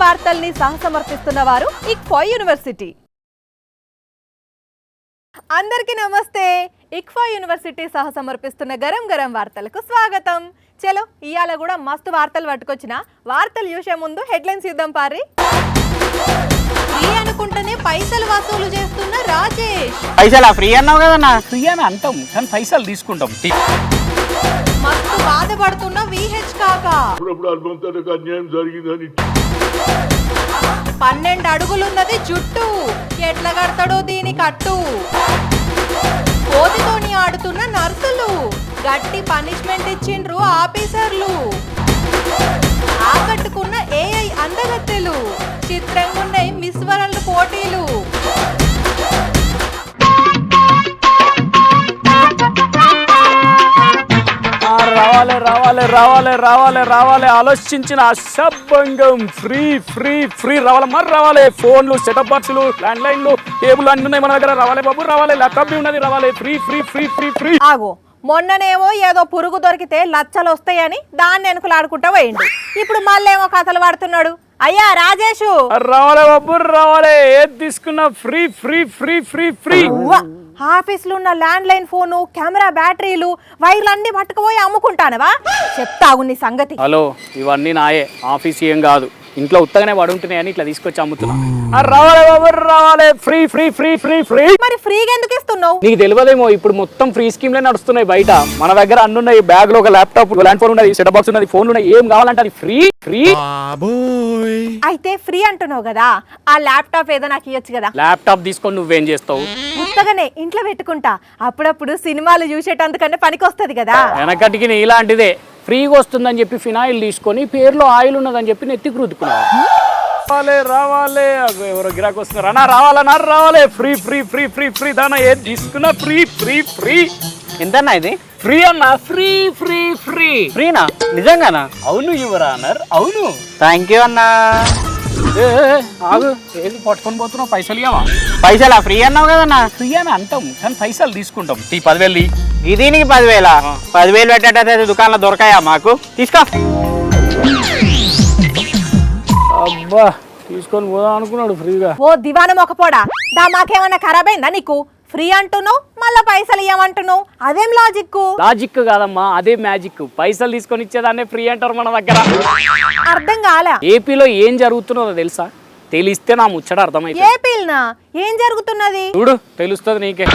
వార్తల్ని సహసమర్పిస్తున్న వారు ఇక్ఫా యూనివర్సిటీ. అందరికీ నమస్తే. ఇక్ఫా యూనివర్సిటీ సహసమర్పిస్తున్న గరం గరం వార్తలకు స్వాగతం. చలో ఇయాల కూడా మస్తు వార్తలు పట్టుకొచ్చిన. వార్తలు చూసే ముందు హెడ్లైన్స్ ఇద్దాం పారి. ఫ్రీ అనుకుంటేనే పైసలు వసూలు చేస్తున్న రాజేష్. పైసలా ఫ్రీ అన్నావు కదన్నా? ఫ్రీ అని అంటాం కానీ పైసలు తీసుకుంటాం. మస్తు బాధపడుతున్న విహెచ్ కాకా. 12 అడుగులున్నది జుట్టు, ఎట్లా కడతాడో దీని కట్టు. కోతితోని ఆడుతున్న నర్సులు, గట్టి పనిష్మెంట్ ఇచ్చిండ్రు ఆఫీసర్లు. ఆకట్టుకున్న ఏఐ అందగత్తెలు, చిత్రంగున్నాయి మిస్ వరల్డ్ పోటీలు. రావాలి రావాలి రావాలి రావాలి రావాలి ఆలోచించిన అసభ్యంగం. ఫ్రీ ఫ్రీ ఫ్రీ రావాలి, మరి రావాలి. ఫోన్లు, సెటప్ బాక్సులు, ల్యాండ్ లైన్లు, కేబుల్ అన్ని ఉన్నాయి మన దగ్గర. రావాలి బాబు రావాలి. ల్యాప్టాప్ ఉన్నది రావాలి. Free free free free free. ఆగో, మొన్ననేమో ఏదో పురుగు దొరికితే లచ్చలు వస్తాయని దాన్ని వెనుకలాడుకుంటా పోయిండు. ఇప్పుడు మళ్ళేమో కథలు పడుతున్నాడు. అయ్యా రాజేషు, రావాలి బాబు రావాలి. ఏది తీసుకున్నా free free free free free. ఆఫీసులో ఉన్న ల్యాండ్ లైన్ ఫోను, కెమెరా బ్యాటరీలు, వైర్లు అన్ని పట్టుకుపోయి అమ్ముకుంటానవా? చెప్తావు నీ సంగతి. హలో, ఇవన్నీ నాయే, ఆఫీస్ ఏం కాదు. ఇంట్లో ఉత్తగానే పడుంటున్నాయని ఇట్లా తీసుకొచ్చి అమ్ముతున్నా. రావాలి బాబు రావాలి. Free free free free free. మరి ఫ్రీగా ఎందుకు ఇస్తున్నావు? నీకు తెలియదేమో, ఇప్పుడు మొత్తం ఫ్రీ స్కీమ్లే నడుస్తున్నాయి బయట. మన దగ్గర అన్ని ఉన్నాయి. బ్యాగ్ లో ఒక ల్యాప్టాప్, ల్యాండ్ ఫోన్ ఉన్నది, సెటప్ బాక్స్ ఉన్నది, ఫోన్లు ఉన్నాయి. ఏం కావాలంటే అది ఫ్రీ ఫ్రీ. అయితే ఫ్రీ అంటున్నావు కదా, ఆ ల్యాప్టాప్ ఏదో నాకు ఇవ్వచ్చు కదా. ల్యాప్టాప్ తీసుకొని నువ్వేం చేస్తావు? ఉత్తగానే ఇంట్లో పెట్టుకుంటా, అప్పుడప్పుడు సినిమాలు చూసేటందుకన్నా పనికి వస్తుంది కదా. వెనకటికి ఇలాంటిదే ఫ్రీగా వస్తుందని చెప్పి ఫినాయిల్ తీసుకొని పేరులో ఆయిల్ ఉన్నదని చెప్పి నెత్తికి రుద్దుకున్నావు. రావాలి రావాలి. ఎవరో గిరాకు వస్తున్నారు అన్నా. రావాలన్నా రావాలి. Free free free free free. దానా ఏది తీసుకున్నా ఫ్రీ ఫ్రీ ఫ్రీ. ఎంతన్నా ఇది? ఫ్రీ అన్నా. ఫ్రీ ఫ్రీ ఫ్రీ ఫ్రీనా? నిజంగానా? అవును యువర్ ఆనర్, అవును. థ్యాంక్ యూ అన్నా. ఆగు, ఏది పట్టుకొని పోతున్నావు? పైసలు ఇవ్వమా? పైసలా ఫ్రీ అన్నావు కదన్నా? ఫ్రీ అని అంటాం కానీ పైసలు తీసుకుంటాం. 10,000 దీనికి 10,000? 10,000 పెట్టేటైతే దుకాణంలో దొరకాయా మాకు? తీసుకో. అబ్బా, తీసుకొని పోదాం అనుకున్నాడు ఫ్రీగా. ఓ దివానం ఒక పోడా, దా మాకేమన్నా ఖరాబ్ అయిందా నీకు? ఫ్రీ అంటున్నావు, మళ్ళా పైసలు ఇవ్వమంటున్నావు. అదేం లాజిక్? లాజిక్ కాదమ్మా, అదే మ్యాజిక్. పైసలు తీసుకొని ఇచ్చేదాన్నే ఫ్రీ అంటారు మన దగ్గర. అర్థం కాలే. ఏపీలో ఏం జరుగుతున్నదో తెలుసా? తెలిస్తే నా ముచ్చట అర్థమైంది. ఏపీనా ఏం జరుగుతున్నది? చూడు, తెలుస్తుంది నీకే.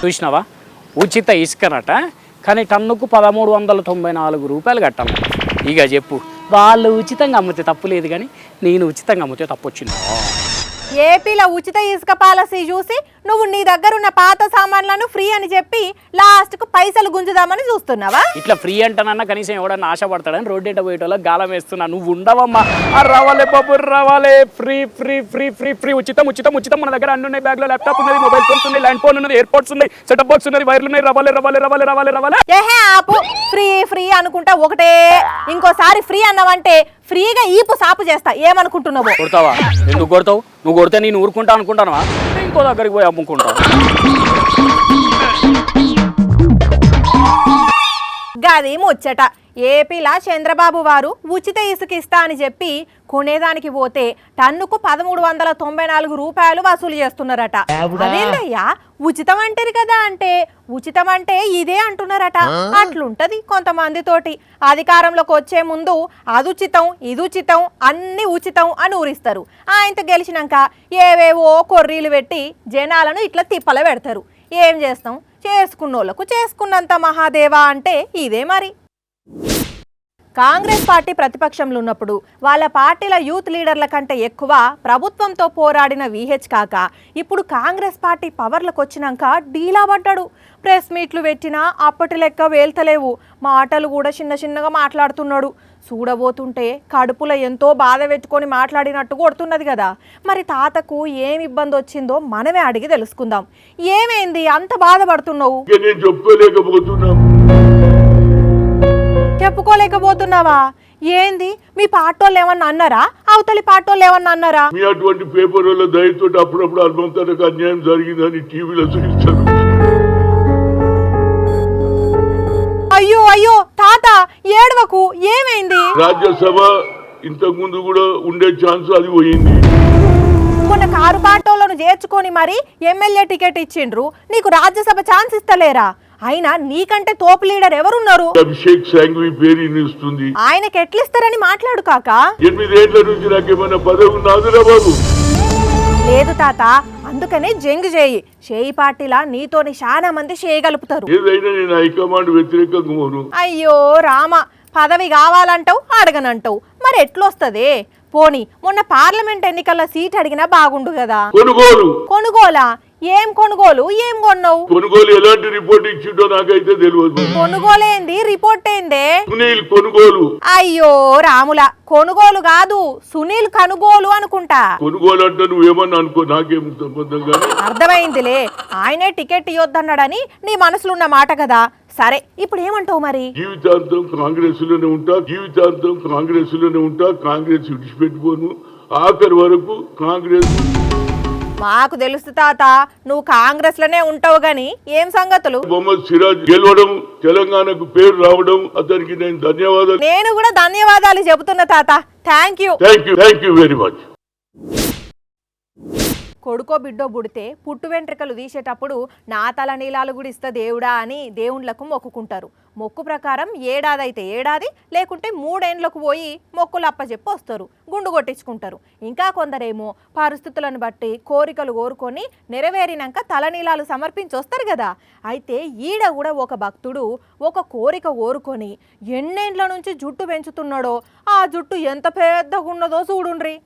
చూసినావా? ఉచిత ఇసుకనట, కానీ టన్నుకు 1394 రూపాయలు కట్టాలి. ఇక చెప్పు, వాళ్ళు ఉచితంగా అమ్మితే తప్పు లేదు, కానీ నేను ఉచితంగా అమ్మితే తప్పు వచ్చింది. ఏపీలో ఉచిత ఇసుక పాలసీ చూసి నువ్వు నీ దగ్గర ఉన్న పాత సామాన్లను ఫ్రీ అని చెప్పి లాస్ట్ కు పైసలు గుంజుదామని చూస్తున్నావా? ఇట్లా ఫ్రీ అంటానన్నా కనీసం ఎవడన్నా ఆశపడతాడని రోడ్డేట పోయేటోళ్ళకి గాలం వేస్తున్నా. నువ్వు ఉండవమ్మా. రావాలి బాబు రావాలి. Free free free free free. ఉచితం ఉచితం ఉచితం. మన దగ్గర అన్ని ఉన్నాయి. బ్యాగ్ లో ల్యాప్టాప్ ఉన్నది, మొబైల్ ఫోన్స్ ఉన్నాయి, ల్యాండ్ ఫోన్ ఉన్నది, ఎయిర్పోర్ట్స్ ఉన్నాయి, సెటప్ బాక్స్ ఉన్నది, వైర్లు ఉన్నాయి. రావాలి రావాలి రావాలి రావాలి రావాలి. ఏహే ఆపు. ఫ్రీ ఫ్రీ అనుకుంటా ఒకటే, ఇంకోసారి ఫ్రీ అన్నావంటే ఫ్రీగా ఈపు సాపు చేస్తా. ఏమనుకుంటున్నావు? కొడతావా? ఎందుకు కొడతావు? నువ్వు కొడితే నేను ఊరుకుంటా అనుకుంటానవా? ఇంకో దగ్గరికి పోయి అమ్ముకుంటావు. గది ముచ్చట. ఏపీలా చంద్రబాబు వారు ఉచిత ఇసుక ఇస్తా అని చెప్పి కొనేదానికి పోతే టన్నుకు 1394 రూపాయలు వసూలు చేస్తున్నారట. అదేంటయ్యా, ఉచితం అంటారు కదా అంటే ఉచితం అంటే ఇదే అంటున్నారట. అట్లుంటది కొంతమంది తోటి. అధికారంలోకి వచ్చే ముందు అదుచితం ఇదుచితం అన్ని ఉచితం అని ఊరిస్తారు. ఆయనతో గెలిచినాక ఏవేవో కొర్రీలు పెట్టి జనాలను ఇట్లా తిప్పల పెడతారు. ఏం చేస్తాం, చేసుకున్నోళ్లకు చేసుకున్నంత మహాదేవా అంటే ఇదే మరి. కాంగ్రెస్ పార్టీ ప్రతిపక్షంలో ఉన్నప్పుడు వాళ్ళ పార్టీల యూత్ లీడర్ల కంటే ఎక్కువ ప్రభుత్వంతో పోరాడిన విహెచ్ కాక ఇప్పుడు కాంగ్రెస్ పార్టీ పవర్లకు వచ్చినాక డీలా పడ్డాడు. ప్రెస్ మీట్లు పెట్టినా అప్పటి లెక్క వేల్తలేవు. మాటలు కూడా చిన్న చిన్నగా మాట్లాడుతున్నాడు. చూడబోతుంటే కడుపులో ఎంతో బాధ పెట్టుకొని మాట్లాడినట్టు కొడుతున్నది కదా. మరి తాతకు ఏం ఇబ్బంది వచ్చిందో మనమే అడిగి తెలుసుకుందాం. ఏమైంది అంత బాధపడుతున్నావు? చెప్పుకోలేకపోతున్నావా? ఏంది, మీ పాటోళ్ళు ఏమన్నా అన్నారా? అవతలి పాటోళ్ళు ఏమన్నా అన్నారా? మీ అటువంటి పేపర్ వల్ల దయతో అప్పుడప్పుడు అల్పంతరకు అన్యాయం జరిగిందని టీవీలో చూపిస్తారు. అయ్యో అయ్యో తాత, ఏడవకు, ఏమైంది? రాజ్యసభ ఇంతకు ముందు కూడా ఉండే ఛాన్స్ అది పోయింది. మొన్న కారు పాటోలను చేర్చుకొని మరి ఎమ్మెల్యే టికెట్ ఇచ్చిండ్రు, నీకు రాజ్యసభ ఛాన్స్ ఇస్తలేరా? అయినా నీకంటే తోపు లీడర్ ఎవరున్నారు? అభిషేక్ సాంఘవి పేరు ఇస్తుంది. ఆయనకి ఎట్లిస్తారని మాట్లాడు కాక. 8 ఏళ్ల నుంచి నాకేమైనా పదవి ఉన్నాదురా బాబు? లేదు తాత, అందుకనే జంగ్ చేయి పార్టీలా నీతోని చాలా మంది చేయగలుపుతారు. ఏదైనా నేను హైకమాండ్ వ్యతిరేకంగా పోను. అయ్యో రామ, పదవి కావాలంటావు, అడగనంటావు, మరి ఎట్లొస్తదే? పోనీ మొన్న పార్లమెంట్ ఎన్నికల్లో సీట్ అడిగినా బాగుండు కదా. కొనుగోలా? ఏం కొనుగోలు? ఏం కొన్నావు? కొనుగోలు ఎలాంటి రిపోర్ట్ ఇచ్చిండో నాకైతే తెలియదు. కొనుగోలేంది? రిపోర్ట్ ఏందే? సునీల్ కొనుగోలు. అయ్యో రాముల, కొనుగోలు కాదు, సునీల్ కనుగోలు అనుకుంటా. కొనుగోలు అంటే నువ్వేమన్నా అనుకో, నాకేం సంబంధం కాదు. అర్థమైందిలే, ఆయనే టికెట్ ఇవ్వద్దన్నాడని నీ మనసులో ఉన్న మాట కదా. సరే, ఇప్పుడు ఏమంటావు మరి? జీవితాంతం కాంగ్రెస్ లోనే ఉంటా, కాంగ్రెస్ విడిచిపెట్టుకోను, ఆఖరి వరకు కాంగ్రెస్. మాకు తెలుసు తాత, నువ్వు కాంగ్రెస్ లోనే ఉంటావు గాని ఏం సంగతులు? మొహమ్మద్ సిరాజ్ గెలవడం, తెలంగాణకు పేరు రావడం, అతనికి నేను ధన్యవాదాలు. నేను కూడా ధన్యవాదాలు చెబుతున్నా తాత. Thank you very much. కొడుకో బిడ్డో పుడితే పుట్టు వెంట్రుకలు తీసేటప్పుడు నా తల నీలాలు కూడా ఇస్తా దేవుడా అని దేవుళ్లకు మొక్కుకుంటారు. మొక్కు ప్రకారం ఏడాది అయితే ఏడాది, లేకుంటే 3 ఏళ్లకు పోయి మొక్కులు అప్పచెప్పి వస్తారు, గుండు కొట్టించుకుంటారు. ఇంకా కొందరేమో పరిస్థితులను బట్టి కోరికలు కోరుకొని నెరవేరినాక తలనీలాలు సమర్పించి వస్తారు కదా. అయితే ఈడ కూడా ఒక భక్తుడు ఒక కోరిక కోరుకొని ఎన్నేండ్ల నుంచి జుట్టు పెంచుతున్నాడో, ఆ జుట్టు ఎంత పెద్దగా ఉన్నదో చూడుండ్రి.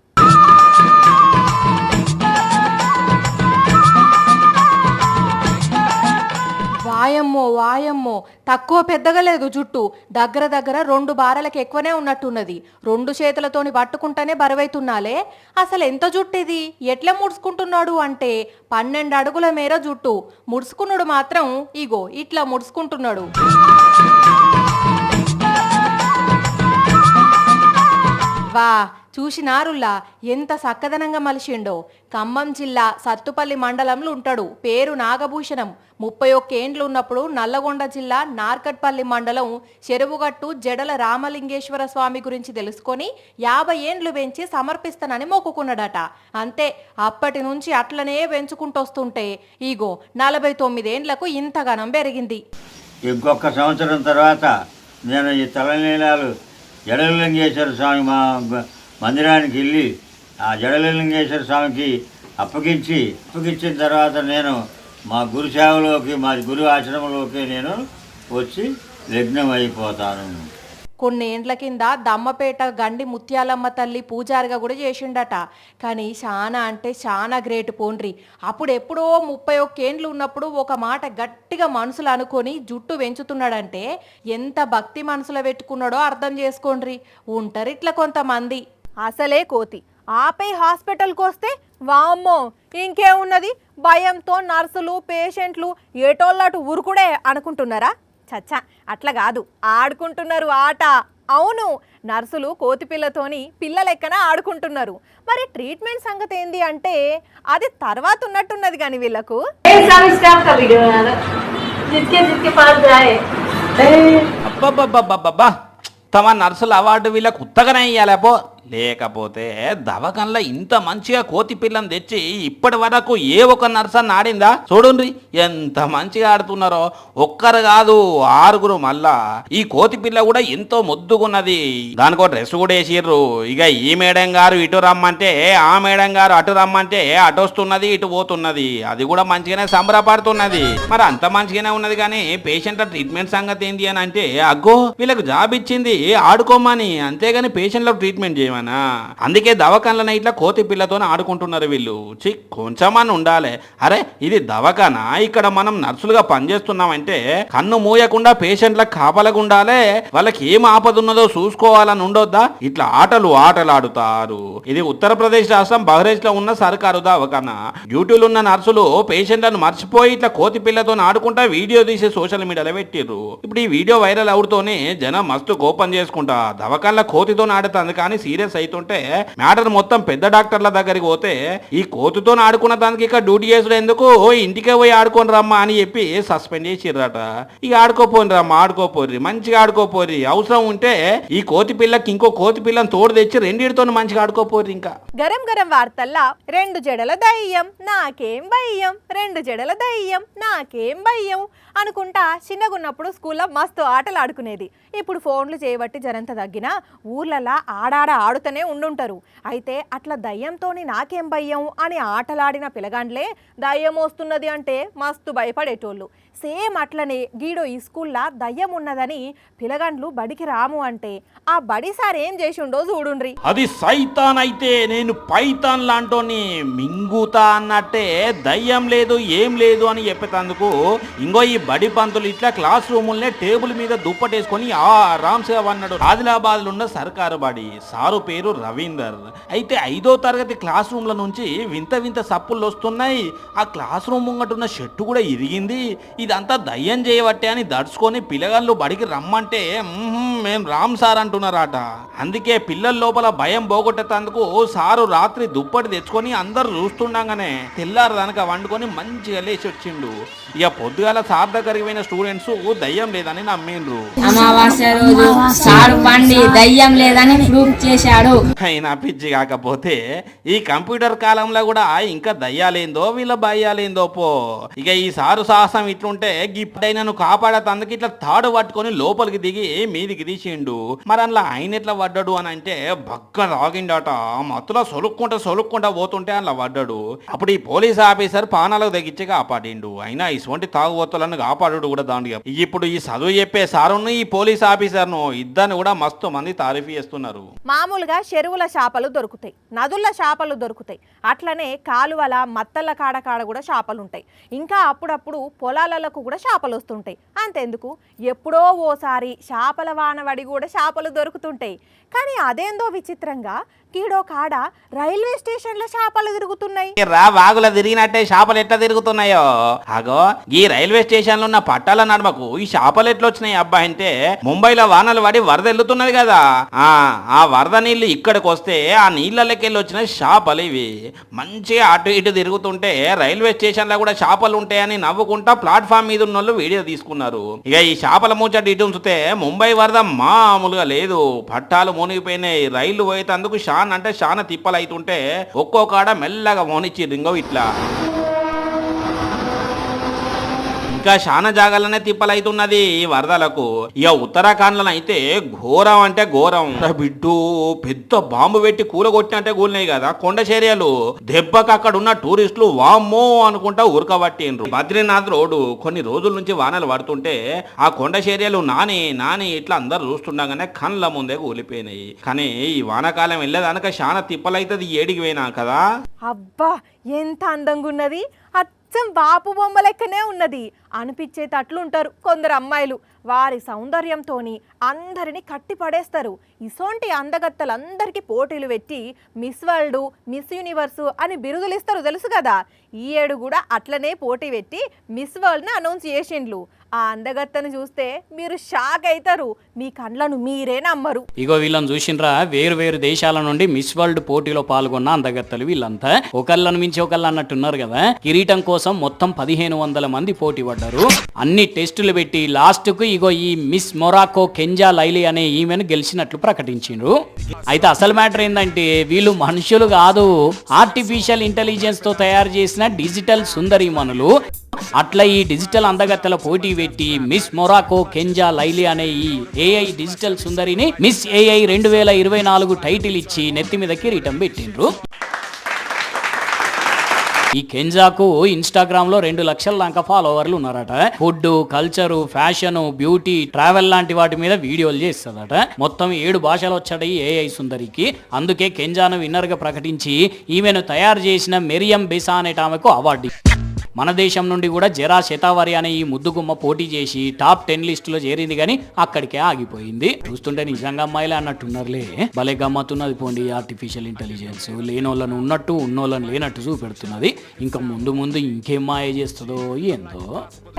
వాయమ్మో, తక్కువ పెద్దగా లేదు జుట్టు, దగ్గర 2 బారలకు ఎక్కువనే ఉన్నట్టున్నది. 2 చేతులతోని పట్టుకుంటేనే బరువైతున్నాలే. అసలు ఎంత జుట్టు ఇది? ఎట్లా ముడుచుకుంటున్నాడు అంటే 12 అడుగుల మేర జుట్టు. ముడుచుకున్నాడు మాత్రం ఇగో ఇట్లా ముడుచుకుంటున్నాడు. వా, చూసినారుల్లా ఎంత సక్కదనంగా మలిచిండో. ఖమ్మం జిల్లా సత్తుపల్లి మండలంలో ఉంటాడు. పేరు నాగభూషణం. 31 ఏండ్లు ఉన్నప్పుడు నల్లగొండ జిల్లా నార్కట్పల్లి మండలం చెరువుగట్టు జడల రామలింగేశ్వర స్వామి గురించి తెలుసుకొని 50 ఏండ్లు పెంచి సమర్పిస్తానని మొక్కుకున్నాడట. అంతే, అప్పటి నుంచి అట్లనే పెంచుకుంటొస్తుంటే ఇగో 49 ఏండ్లకు ఇంతగానం పెరిగింది. ఇంకొక సంవత్సరం తర్వాత నేను ఈ తలనీలాలు జడలింగేశ్వర స్వామి మా మందిరానికి వెళ్ళి ఆ జడలింగేశ్వర స్వామికి అప్పగించిన తర్వాత నేను మా గురు సేవలోకి, మా గురు ఆశ్రమంలోకి నేను వచ్చి లగ్నం అయిపోతాను. కొన్ని ఏండ్ల కింద దమ్మపేట గండి ముత్యాలమ్మ తల్లి పూజారిగా కూడా చేసిండట. కానీ చాలా అంటే చాలా గ్రేట్ పోండ్రి. అప్పుడెప్పుడో 31 ఏండ్లు ఉన్నప్పుడు ఒక మాట గట్టిగా మనసులు అనుకొని జుట్టు పెంచుతున్నాడంటే ఎంత భక్తి మనసులో పెట్టుకున్నాడో అర్థం చేసుకోండ్రి. ఉంటారు ఇట్లా కొంతమంది. అసలే కోతి ఆపై హాస్పిటల్కి వస్తే వామ్మో ఇంకేమున్నది, భయంతో నర్సులు పేషెంట్లు ఏటోళ్ళటు ఉరుకుడే అనుకుంటున్నారా? చచ్చా, అట్లా కాదు, ఆడుకుంటున్నారు ఆట. అవును, నర్సులు కోతి పిల్లతోని పిల్లలెక్కన ఆడుకుంటున్నారు. మరి ట్రీట్మెంట్ సంగతి ఏంది అంటే అది తర్వాత ఉన్నట్టున్నది కానీ వీళ్ళకు. అబ్బబ్బబ్బబ్బబ్బా, తమ నర్సుల అవార్డు వీళ్ళకు ఉత్తగానే ఇయ్యాలేపో. లేకపోతే దవకంలో ఇంత మంచిగా కోతి పిల్లని తెచ్చి ఇప్పటి వరకు ఏ ఒక్క నర్సన్ ఆడిందా? చూడండి ఎంత మంచిగా ఆడుతున్నారో. ఒక్కరు కాదు 6 మళ్ళా. ఈ కోతి పిల్ల కూడా ఎంతో ముద్దుగున్నది. దానికో డ్రెస్ కూడా వేసిర్రు. ఇక ఈ మేడం గారు ఇటు రమ్మంటే, ఆ మేడం గారు అటు రమ్మంటే అటు వస్తున్నది, ఇటు పోతున్నది. అది కూడా మంచిగానే సంబరపడుతున్నది. మరి అంత మంచిగానే ఉన్నది కానీ పేషెంట్ల ట్రీట్మెంట్ సంగతి ఏంటి అని అంటే, అగ్గో వీళ్ళకి జాబ్ ఇచ్చింది ఆడుకోమని, అంతేగాని పేషెంట్లకు ట్రీట్మెంట్ చేయమని. అందుకే దవాఖానలో ఇట్లా కోతి పిల్లతో ఆడుకుంటున్నారు వీళ్ళు. కొంచెమని ఉండాలి. అరే ఇది దవాఖానా, ఇక్కడ మనం నర్సులుగా పనిచేస్తున్నామంటే కన్ను మూయకుండా పేషెంట్లకు కాపలగా ఉండాలి. వాళ్ళకి ఏం ఆపద ఉన్నదో చూసుకోవాలని ఉండొద్దా? ఇట్లా ఆటలు ఆడుతారు. ఇది ఉత్తరప్రదేశ్ రాష్ట్రం బహ్రైచ్ లో ఉన్న సర్కారు దవాఖానా. డ్యూటీలు ఉన్న నర్సులు పేషెంట్లను మర్చిపోయి ఇట్లా కోతి పిల్లతో ఆడుకుంటా వీడియో తీసి సోషల్ మీడియాలో పెట్టిర్రు. ఇప్పుడు ఈ వీడియో వైరల్ అవుతూనే జనం మస్తు కోపం చేసుకుంటా దవాఖానలో కోతితో ఆడుతుంది కానీ సీరియస్ సీరియస్ అవుతుంటే మ్యాటర్ మొత్తం పెద్ద డాక్టర్ల దగ్గరికి పోతే ఈ కోతితో ఆడుకున్న దానికి ఇక డ్యూటీ చేసుడు ఎందుకు, ఇంటికే పోయి ఆడుకొని రమ్మా అని చెప్పి సస్పెండ్ చేసిర్రట. ఇక ఆడుకోపోని రమ్మా, ఆడుకోపోర్రి, మంచిగా ఆడుకోపోర్రి, అవసరం ఉంటే ఈ కోతి పిల్లకి ఇంకో కోతి పిల్లని తోడు తెచ్చి రెండిటితో మంచిగా ఆడుకోపోర్రి. ఇంకా గరం గరం వార్తల్లా 2 జడల దయ్యం నాకేం భయ్యం, 2 జడల దయ్యం నాకేం భయ్యం అనుకుంటా చిన్నగున్నప్పుడు స్కూల్లో మస్తు ఆటలు ఆడుకునేది. ఇప్పుడు ఫోన్లు చేయబట్టి జరంత తగ్గినా ఊర్లలా ఆడాడ ఆడుతూనే ఉండుంటారు. అయితే అట్లా దయ్యంతోని నాకేం భయ్యం అని ఆటలాడిన పిలగాండ్లే దయ్యం వస్తున్నది అంటే మస్తు భయపడేటోళ్ళు. సేమ్ అట్లనే గీడో ఈ స్కూల్లో దయ్యం ఉన్నదని పిలగాండ్లు బడికి రాము అంటే ఆ బడి సార్ ఏం చేసిండో చూడుండ్రి. అది సైతాన్ అయితే నేను పైతాన్ లాంటోని మింగుతా అన్నట్టే దయ్యం లేదు ఏం లేదు అని చెప్పేటందుకు ఇంకో ఈ బడి పంతులు ఇట్లా క్లాస్ రూముల్నే టేబుల్ మీద దుప్పటేసుకొని ఆరాంసే అన్నాడు. ఆదిలాబాద్ లో ఉన్న సర్కారు బడి, సారు పేరు రవీందర్. అయితే 5వ తరగతి క్లాస్ రూమ్ల నుంచి వింత వింత సప్పులు వస్తున్నాయి. ఆ క్లాస్ రూమ్ ముంగటున్న షెట్టు కూడా ఇరిగింది. ఇదంతా దయ్యం చేయబట్టే అని దడుచుకొని పిల్లగాళ్ళు బడికి రమ్మంటే మేం రామ్ సార్ అంటున్నారట. అందుకే పిల్లల లోపల భయం పోగొట్టేందుకు సారు రాత్రి దుప్పటి తెచ్చుకొని అందరు చూస్తుండగానే తెల్లారు దానిక వండుకొని మంచిగా లేచి వచ్చిండు. ఇక పొద్దుగాల సార్ దగ్గరికి పోయిన స్టూడెంట్స్ దయ్యం లేదని నమ్మిండ్రు. అమావాస్య రోజు సారు పండి దయ్యం లేదని ప్రూఫ్ చేశాడు. అయినా పిచ్చి కాకపోతే ఈ కంప్యూటర్ కాలంలో కూడా ఇంకా దయ్యాలేందో వీళ్ళ భయ్యాలేందో పో. ఇక ఈ సారు సాహసం ఇట్లుంటే గిప్పుడైనా కాపాడతందుకు ఇట్లా తాడు పట్టుకొని లోపలికి దిగి మీదికి తీసిండు. మరి అందులో ఆయన ఎట్లా పడ్డాడు అని అంటే బగ్గ తాగిండట. మత్తులో సొలుక్కుంటా పోతుంటే అలా పడ్డాడు. అప్పుడు ఈ పోలీస్ ఆఫీసర్ పానాలకు తగ్గించి కాపాడిండు. అయినా ఇటువంటి తాగుబోతులను కాపాడు కూడా దాంట్లో. ఇప్పుడు ఈ చదువు చెప్పే సారును ఈ పోలీస్ ఆఫీసర్ను ఇద్దరిని కూడా మస్తు మంది తారీఫ్ చేస్తున్నారు. మామూలుగా చెరువుల చేపలు దొరుకుతాయి, నదుల చేపలు దొరుకుతాయి, అట్లనే కాలువల మత్తల కాడ కూడా చేపలు ఉంటాయి. ఇంకా అప్పుడప్పుడు పొలాలకు కూడా చేపలు వస్తుంటాయి. అంతెందుకు ఎప్పుడో ఓసారి చేపల వానవడి కూడా చేపలు దొరుకుతుంటాయి. కానీ అదేందో విచిత్రంగా కీడో కాడ రైల్వే స్టేషన్లో చేపలు తిరుగుతున్నాయి. రా వాగుల తిరిగినట్టే చేపలు ఎట్లా తిరుగుతున్నాయో. అగో ఈ రైల్వే స్టేషన్ లో ఉన్న పట్టాల నడమకు ఈ చేపలు ఎట్లా వచ్చినాయి అబ్బా అంటే ముంబైలో వానలు పడి వరద వెళ్తున్నది కదా, ఆ వరద నీళ్లు ఇక్కడికి వస్తే ఆ నీళ్ళకెళ్ళి వచ్చిన చేపలు ఇవి. మంచిగా అటు ఇటు తిరుగుతుంటే రైల్వే స్టేషన్ లో కూడా చేపలు ఉంటాయని నవ్వుకుంటా ప్లాట్ఫామ్ మీద ఉన్న వాళ్ళు వీడియో తీసుకున్నారు. ఇక ఈ చేపల ముచ్చట ఇటు ఉంచితే ముంబై వరద మామూలుగా లేదు. పట్టాలు మునిగిపోయినాయి. రైళ్లు పోయేందుకు అంటే చాలా తిప్పలు అవుతుంటే ఒక్కొక్కడ మెల్లగా మోనిచ్చిర్రు. ఇంకో ఇట్లా ఇంకా చాలా జాగాలనే తిప్పలైతున్నది ఈ వరదలకు. ఇక ఉత్తరాఖండ్లో అయితే ఘోరం అంటే ఘోరం. బిడ్డు పెద్ద బాంబు పెట్టి కూలగొట్టినట్టే కూలినాయి కదా కొండ చర్యలు. దెబ్బకి అక్కడ ఉన్న టూరిస్టులు వామ్మో అనుకుంటా ఉరకబట్టిండ్రు. బద్రీనాథ్ రోడ్డు కొన్ని రోజుల నుంచి వానలు పడుతుంటే ఆ కొండ చర్యలు నాని ఇట్లా అందరు చూస్తుండగానే కళ్ళ ముందే కూలిపోయినాయి. కానీ ఈ వానాకాలం వెళ్ళేదానిక చాలా తిప్పలైతుంది ఏడికి పోయినా కదా. అబ్బా ఎంత అందంగా ఉన్నది, అచ్చం బాపు బొమ్మ లెక్కనే ఉన్నది అనిపించేటట్లుంటారు కొందరు అమ్మాయిలు. వారి సౌందర్యంతోని అందరినీ కట్టి పడేస్తారు. ఇసోంటి అందగత్తలందరికీ పోటీలు పెట్టి మిస్ వరల్డ్, మిస్ యూనివర్సు అని బిరుదులు ఇస్తారు తెలుసు కదా. ఈ ఏడు కూడా అట్లనే పోటీ పెట్టి మిస్ వరల్డ్ని అనౌన్స్ చేసిండ్లు. ఆ అందగత్తను చూస్తే మీరు షాక్ అవుతారు, మీ కండ్లను మీరే నమ్మరు. ఇగో వీళ్ళని చూసిండ్రా, వేరు వేరు దేశాల నుండి మిస్ వరల్డ్ పోటీలో పాల్గొన్న అందగత్తలు వీళ్ళంతా. ఒకళ్ళను మించి ఒకళ్ళు అన్నట్టున్నారు కదా. కిరీటం కోసం మొత్తం 1500 మంది పోటీ పడ్డారు. అన్ని టెస్టులు పెట్టి లాస్ట్ కు ఇగో ఈ మిస్ మొరాకో కెంజా లైలీ అనే ఈమెను గెలిచినట్లు ప్రకటించిండ్రు. అయితే అసలు మ్యాటర్ ఏంటంటే వీళ్ళు మనుషులు కాదు, ఆర్టిఫిషియల్ ఇంటెలిజెన్స్ తో తయారు చేసిన డిజిటల్ సుందరీమణులు. అట్లా ఈ డిజిటల్ అందగత్తెల పోటీ పెట్టి మిస్ మొరాకో కెంజా లైలీ అనే ఈ ఏఐ డిజిటల్ సుందరిని మిస్ ఏఐ 2024 టైటిల్ ఇచ్చి నెత్తి మీద కిరీటం పెట్టిండ్రు. ఈ కెంజాకు ఇన్స్టాగ్రామ్ లో 2 లక్షల దాకా ఫాలోవర్లు ఉన్నారట. Food, culture, fashion, beauty, travel లాంటి వాటి మీద వీడియోలు చేస్తుందట. మొత్తం 7 భాషలు వచ్చాడు ఈ ఏఐ సుందరికి. అందుకే కెంజాను విన్నర్ గా ప్రకటించి ఈమెను తయారు చేసిన మెరియం బెసా అనేట ఆమెకు అవార్డు. మన దేశం నుండి కూడా జరా శతావరి అనే ఈ ముద్దుగుమ్మ పోటీ చేసి టాప్ 10 లిస్టులో చేరింది, కానీ అక్కడికే ఆగిపోయింది. చూస్తుంటే నిజంగా అమ్మాయిలే అన్నట్టున్నారులే. భలే గమ్మత్తున్నది పోండి ఆర్టిఫిషియల్ ఇంటెలిజెన్స్. లేనోళ్ళను ఉన్నట్టు ఉన్నోళ్ళని లేనట్టు చూపెడుతున్నది. ఇంకా ముందు ముందు ఇంకేం మాయ చేస్తుందో ఏందో.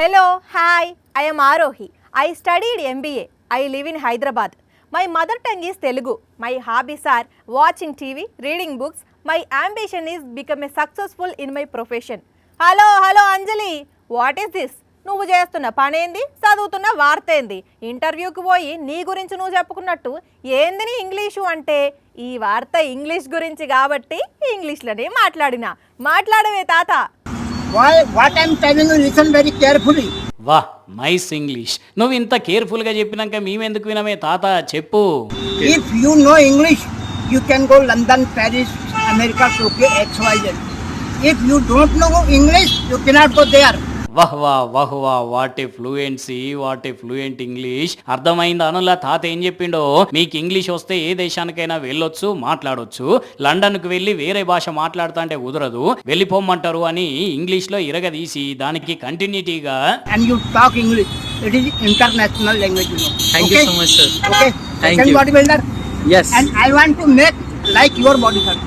Hello hi, I'm Arohi. I studied MBA. I live in Hyderabad. My mother tongue is Telugu. My hobbies are watching TV, reading books. My ambition is become a successful in my profession. Hello hello Anjali, what is this? నువ్వు చేస్తున్న పనేంది, చదువుతున్న వార్త ఏంది? ఇంటర్వ్యూకి పోయి నీ గురించి నువ్వు చెప్పుకున్నట్టు ఏంది నీ ఇంగ్లీషు అంటే? ఈ వార్త ఇంగ్లీష్ గురించి కాబట్టి ఇంగ్లీష్లోనే మాట్లాడవే తాత. What I'm telling you, listen very carefully. వాహ్, నైస్ ఇంగ్లీష్. నువ్వు ఇంత కేర్ఫుల్గా చెప్పినాక మేమెందుకు వినమే తాత, చెప్పు. If you know English, you can go London, Paris, America, Tokyo, XYZ. If you don't know English, you cannot go there. వాహ్ వాహ్ వాహ్ వాహ్, what a fluency, what a fluent English. అర్థమైంది అనులా తాత ఏం చెప్పిండో? మీకు ఇంగ్లీష్ వస్తే ఏ దేశానికైనా వెళ్ళొచ్చు, మాట్లాడొచ్చు. లండన్కు వెళ్ళి వేరే భాష మాట్లాడుతా అంటే కుదరదు, వెళ్ళిపోమ్మంటారు అని ఇంగ్లీష్లో ఇరగదీసి దానికి కంటిన్యూటీగా And you talk English. It is international language, you know. Thank you so much, sir. Okay. Thank Second you. bodybuilder. Yes. And I want to make like your body, sir.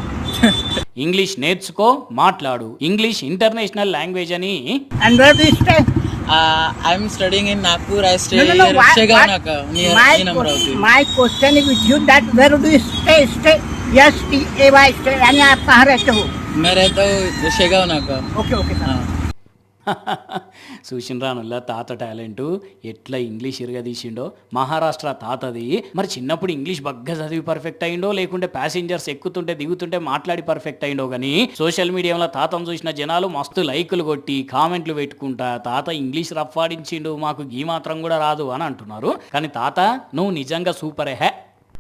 English నేర్చుకో, మాట్లాడు. English international language అని. And where do you stay? I'm studying in Nagpur. I stay No, no, no. near Shegaonaka, near Amravati. My question is with you that where do you stay? Stay. Yes, T-A-Y, stay. यानी आप कहाँ रहते हो? मैं रहता हूँ Shegaonaka. Okay, okay, sir. చూసినరానుల్లా తాత talent ఎట్లా ఇంగ్లీష్ ఇరగదీసిండో. మహారాష్ట్ర తాతది. మరి చిన్నప్పుడు ఇంగ్లీష్ బగ్గా చదివి పర్ఫెక్ట్ అయిండో, లేకుంటే ప్యాసింజర్స్ ఎక్కుతుంటే దిగుతుంటే మాట్లాడి పర్ఫెక్ట్ అయిండో కానీ సోషల్ మీడియాలో తాతను చూసిన జనాలు మస్తు లైకులు కొట్టి కామెంట్లు పెట్టుకుంటా తాత ఇంగ్లీష్ రఫ్ఫాడించిండు, మాకు గీ మాత్రం కూడా రాదు అని అంటున్నారు. కానీ తాత నువ్వు నిజంగా సూపరే హే.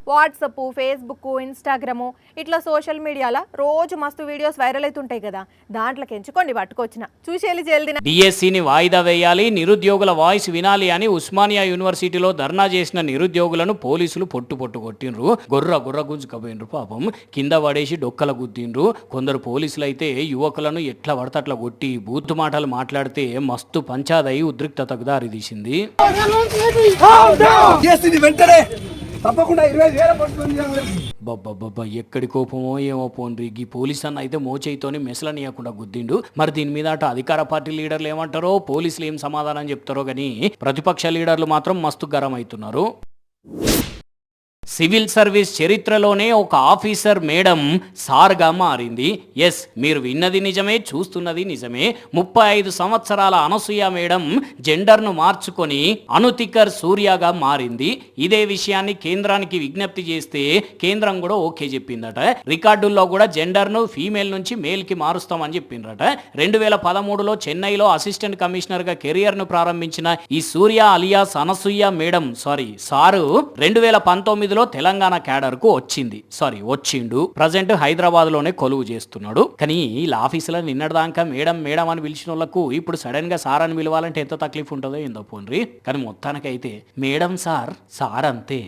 వాట్సప్, ఫేస్బుక్, ఇన్స్టాగ్రాము ఇట్లా సోషల్ మీడియాలో రోజు మస్తు వీడియోస్ వైరల్ అవుతుంటాయి కదా, దాంట్లోకి ఎంచుకోండి పట్టుకొచ్చిన చూసేయాలి జల్దిన. డిఎస్సిని వాయిదా వేయాలి, నిరుద్యోగుల వాయిస్ వినాలి అని ఉస్మానియా యూనివర్సిటీలో ధర్నా చేసిన నిరుద్యోగులను పోలీసులు పొట్టు కొట్టిండ్రు. గొర్ర గుంజుకపోయినరు. పాపం కింద పడేసి డొక్కల గుద్దిండ్రు. కొందరు పోలీసులు అయితే యువకులను ఎట్లా పడితే అట్లా కొట్టి బూతు మాటలు మాట్లాడితే మస్తు పంచాదై ఉద్రిక్తతకు దారి తీసింది. ఎక్కడి కోపమో ఏమో పోండ్రి, గీ పోలీస్ అన్న అయితే మోచేయితోని మెసలనీయకుండా గుద్దిండు. మరి దీని మీద అటు అధికార పార్టీ లీడర్లు ఏమంటారో, పోలీసులు ఏం సమాధానం చెప్తారో కానీ ప్రతిపక్ష లీడర్లు మాత్రం మస్తు గరం అవుతున్నారు. సివిల్ సర్వీస్ చరిత్రలోనే ఒక ఆఫీసర్ మేడం సార్గా మారింది. ఎస్, మీరు విన్నది నిజమే, చూస్తున్నది నిజమే. 35 సంవత్సరాల అనసూయ మేడం జెండర్ను మార్చుకొని అనుతికర్ సూర్యగా మారింది. ఇదే విషయాన్ని కేంద్రానికి విజ్ఞప్తి చేస్తే కేంద్రం కూడా ఓకే చెప్పిందట. రికార్డుల్లో కూడా జెండర్ను ఫీమేల్ నుంచి మేల్కి మారుస్తామని చెప్పిందట. 2013లో చెన్నైలో అసిస్టెంట్ కమిషనర్గా కెరియర్ను ప్రారంభించిన ఈ సూర్య అలియాస్ అనసూయ మేడం సారు 2019లో తెలంగాణ క్యాడర్ కు వచ్చిండు. ప్రజెంట్ హైదరాబాద్ లోనే కొలువు చేస్తున్నాడు. కానీ వీళ్ళ ఆఫీసులో నిన్నటిదాకా మేడం అని పిలిచిన వాళ్ళకు ఇప్పుడు సడన్ గా సార్ అని పిలవాలంటే ఎంత తక్లీఫ్ ఉంటుందో ఏందో పోన్రి. కానీ మొత్తానికైతే మేడం సార్ అంతే.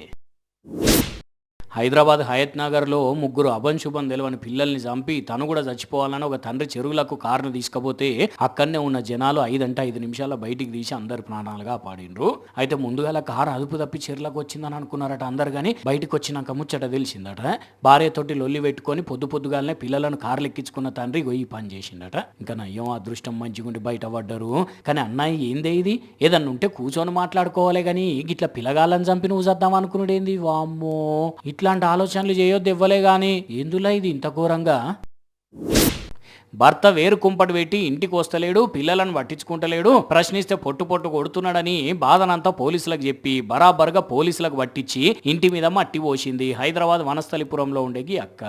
హైదరాబాద్ హయత్ నగర్లో 3 అభంశుభం తెలియని పిల్లల్ని చంపి తను కూడా చచ్చిపోవాలని ఒక తండ్రి చెరువులకు కారును తీసుకపోతే అక్కడనే ఉన్న జనాలు 5 నిమిషాల బయటికి తీసి అందరు ప్రాణాలుగా పాడిండ్రు. అయితే ముందుగా కారు అదుపు తప్పి చెరువులకు వచ్చిందని అనుకున్నారట అందరు. కానీ బయటకు వచ్చినాక ముచ్చట తెలిసిందట. భార్యతోటి లొల్లి పెట్టుకొని పొద్దుగాలనే పిల్లలను కార్లు ఎక్కించుకున్న తండ్రి గొయ్యి పని చేసిండట. ఇంకా నయ్యం అదృష్టం మంచిగుండి బయట పడ్డారు. కానీ అన్నయ్య ఏందే ఇది, ఏదన్నా ఉంటే కూర్చొని మాట్లాడుకోవాలి కానీ గిట్లా పిల్లగాళ్ళని చంపి నువ్వు చద్దాం అనుకున్నాడేంది? వామ్మో, ఇట్లాంటి ఆలోచనలు చేయొద్దు ఇవ్వలే గాని ఎందులో ఇది ఇంత ఘోరంగా. భర్త వేరు కుంపటి పెట్టి ఇంటికి వస్తలేడు, పిల్లలను పట్టించుకుంటలేడు, ప్రశ్నిస్తే పొట్టు కొడుతున్నాడని బాధనంతా పోలీసులకు చెప్పి బరాబర్గా పోలీసులకు పట్టించి ఇంటి మీద మట్టి పోసింది హైదరాబాద్ వనస్థలిపురంలో ఉండేకి అక్క.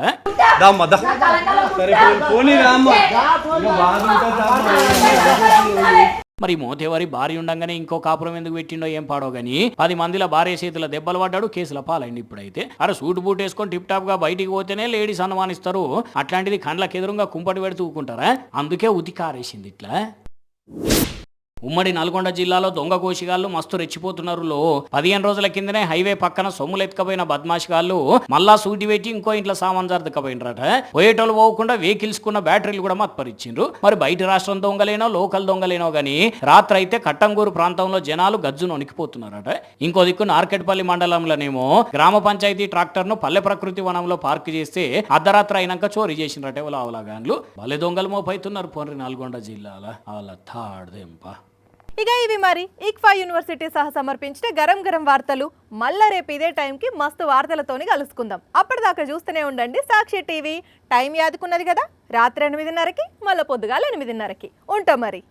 మరి మోతేవారి భార్య ఉండగానే ఇంకో కాపురం ఎందుకు పెట్టిండో ఏం పాడో గానీ 10 మందిల భార్య చేతుల దెబ్బలు పడ్డాడు, కేసుల పాలైంది. ఇప్పుడైతే సూట్ బూట్ వేసుకొని టిప్ టాప్ గా బయటికి పోతేనే లేడీస్ అనుమానిస్తారు. అట్లాంటిది కండ్లకు ఎదురుగా కుంపటి పెడుతూ ఊకుంటారా? అందుకే ఉతికారేసింది ఇట్లా. ఉమ్మడి నల్గొండ జిల్లాలో దొంగ కోసిగాళ్ళు మస్తు రెచ్చిపోతున్నారు. 15 రోజుల కిందనే హైవే పక్కన సొమ్ములు ఎత్తుకపోయిన బద్మాషిగాళ్ళు మళ్ళా సూటి పెట్టి ఇంకో ఇంట్లో సామాన్ జరుదుకపోయినరట. పోయేటోళ్ళు పోకుండా వెహికల్స్ కున్న బ్యాటరీలు కూడా మత్పరిచిండ్రు. మరి బయట రాష్ట్రం దొంగలేనో లోకల్ దొంగలేనో గానీ రాత్రి అయితే కట్టంగూరు ప్రాంతంలో జనాలు గజ్జును వణికిపోతున్నారట. ఇంకో దిక్కు నార్కెట్పల్లి మండలంలోనేమో గ్రామ పంచాయతీ ట్రాక్టర్ను పల్లె ప్రకృతి వనంలో పార్క్ చేస్తే అర్ధరాత్రి అయినాక చోరీ చేసినట్టే వాళ్ళ అవలాగాన్లు. భలే దొంగలు మోపైతున్నారు పోన్రి నల్గొండ జిల్లాల వాళ్ళ తాడదేంప. ఇక ఇవి మరి ఇక్ఫా యూనివర్సిటీ సహా సమర్పించిన గరం గరం వార్తలు. మళ్ళా రేపు ఇదే టైంకి మస్తు వార్తలతోని కలుసుకుందాం. అప్పటిదాకా చూస్తూనే ఉండండి సాక్షి టీవీ. టైం యాదుకున్నది కదా, రాత్రి 8:30కి, మళ్ళీ పొద్దుగాల 8:30కి. ఉంటాం మరి.